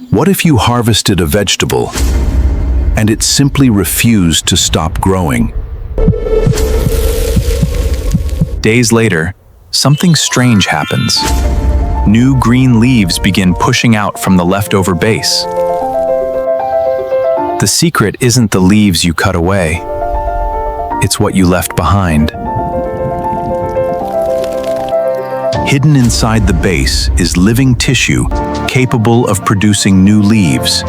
What if you harvested a vegetable and it simply refused to stop growing? Days later, something strange happens. New green leaves begin pushing out from the leftover base. The secret isn't the leaves you cut away. It's what you left behind. Hidden inside the base is living tissue capable of producing new leaves.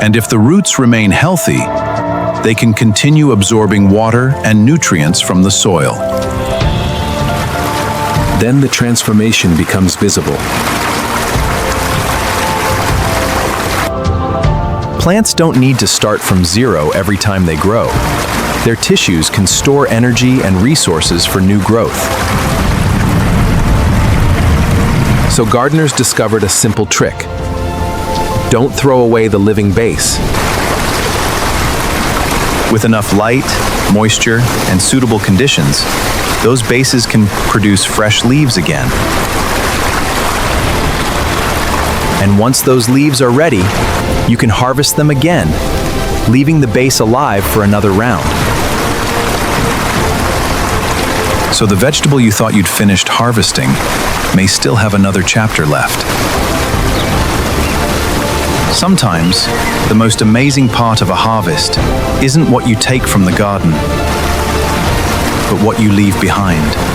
And if the roots remain healthy, they can continue absorbing water and nutrients from the soil. Then the transformation becomes visible. Plants don't need to start from zero every time they grow. Their tissues can store energy and resources for new growth. So gardeners discovered a simple trick. Don't throw away the living base. With enough light, moisture, and suitable conditions, those bases can produce fresh leaves again. And once those leaves are ready, you can harvest them again, leaving the base alive for another round. So the vegetable you thought you'd finished harvesting may still have another chapter left. Sometimes, the most amazing part of a harvest isn't what you take from the garden, but what you leave behind.